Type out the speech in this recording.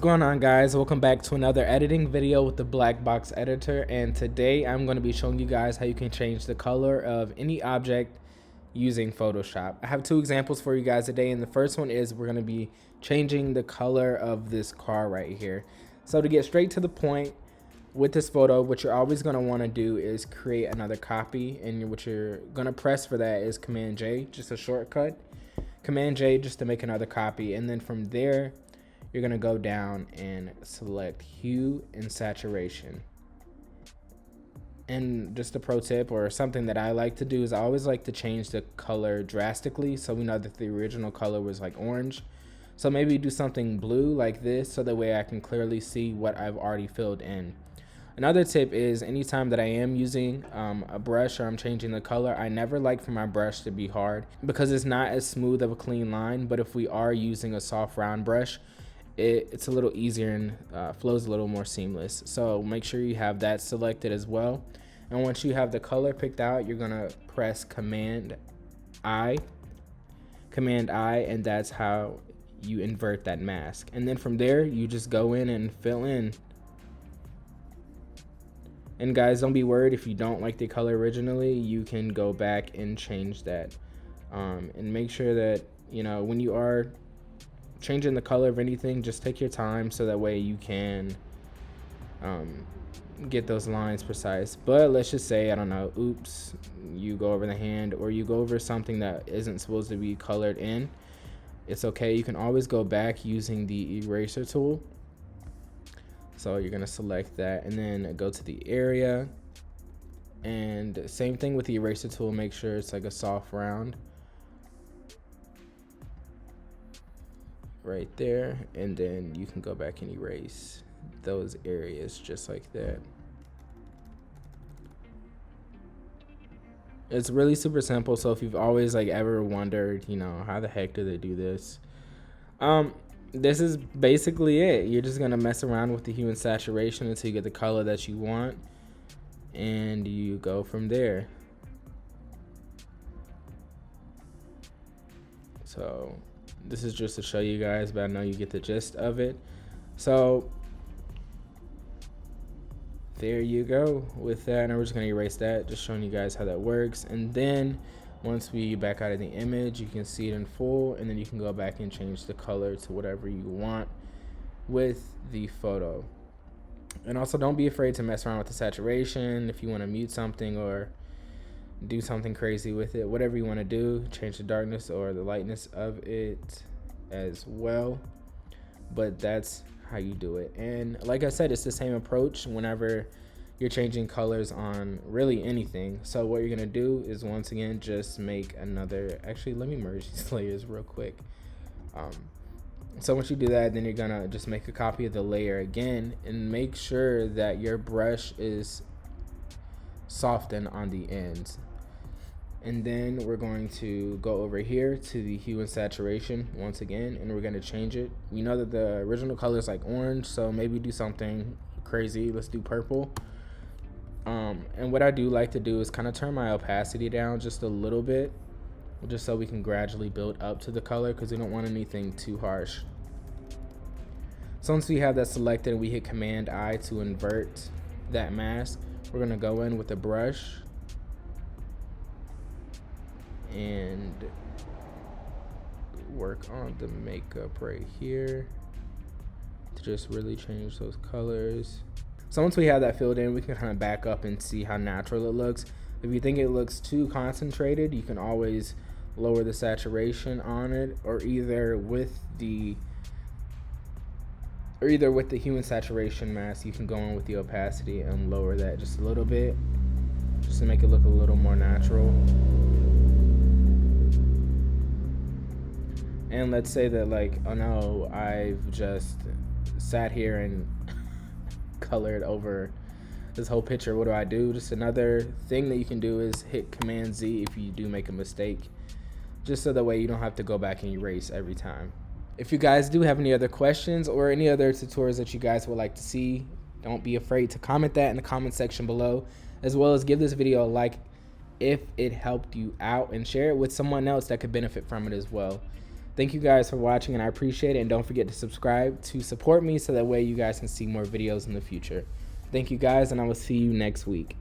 going on, guys? Welcome back to another editing video with the Black Box Editor, and today I'm going to be showing you guys how you can change the color of any object using Photoshop. I have two examples for you guys today, and the first one is we're going to be changing the color of this car right here. So to get straight to the point with this photo, what you're always going to want to do is create another copy, and what you're going to press for that is Command J, just a shortcut. Command J just to make another copy, and then from there you're going to go down and select hue and saturation. And just a pro tip, or something that I like to do, is I always like to change the color drastically, so we know that the original color was like orange. So maybe do something blue like this, so that way I can clearly see what I've already filled in. Another tip is anytime that I am using a brush or I'm changing the color, I never like for my brush to be hard because it's not as smooth of a clean line. But if we are using a soft round brush, it's a little easier and flows a little more seamless. So make sure you have that selected as well. And once you have the color picked out, you're gonna press Command I, and that's how you invert that mask. And then from there, you just go in and fill in. And guys, don't be worried if you don't like the color originally. You can go back and change that. And make sure that, you know, when you are changing the color of anything, just take your time so that way you can get those lines precise. But let's just say, I don't know, oops, you go over the hand or you go over something that isn't supposed to be colored in. It's okay, you can always go back using the eraser tool. So you're gonna select that and then go to the area, and same thing with the eraser tool, make sure it's like a soft round right there, and then you can go back and erase those areas just like that. It's really super simple. So if you've always like ever wondered, you know, how the heck do they do this, this is basically it. You're just gonna mess around with the hue and saturation until you get the color that you want, and you go from there. So this is just to show you guys, but I know you get the gist of it. So there you go with that, and we're just gonna erase that, just showing you guys how that works. And then once we back out of the image, you can see it in full, and then you can go back and change the color to whatever you want with the photo. And also, don't be afraid to mess around with the saturation. If you want to mute something or do something crazy with it, whatever you want to do, change the darkness or the lightness of it as well. But that's how you do it. And like I said, it's the same approach whenever you're changing colors on really anything. So what you're gonna do is, once again, just make another, actually let me merge these layers real quick. So once you do that, then you're gonna just make a copy of the layer again, and make sure that your brush is softened on the ends. And then we're going to go over here to the hue and saturation once again, and we're going to change it. We know that the original color is like orange, so maybe do something crazy. Let's do purple. And what I do like to do is kind of turn my opacity down just a little bit, just so we can gradually build up to the color, because we don't want anything too harsh. So once we have that selected, we hit Command I to invert that mask. We're going to go in with a brush and work on the makeup right here to just really change those colors. So once we have that filled in, we can kind of back up and see how natural it looks. If you think it looks too concentrated, you can always lower the saturation on it, or either with the hue and saturation mask, you can go in with the opacity and lower that just a little bit, just to make it look a little more natural. And let's say that, like, oh no, I've just sat here and colored over this whole picture. What do I do? Just another thing that you can do is hit Command Z if you do make a mistake, just so that way you don't have to go back and erase every time. If you guys do have any other questions or any other tutorials that you guys would like to see, don't be afraid to comment that in the comment section below, as well as give this video a like if it helped you out, and share it with someone else that could benefit from it as well. Thank you guys for watching, and I appreciate it. And don't forget to subscribe to support me so that way you guys can see more videos in the future. Thank you guys, and I will see you next week.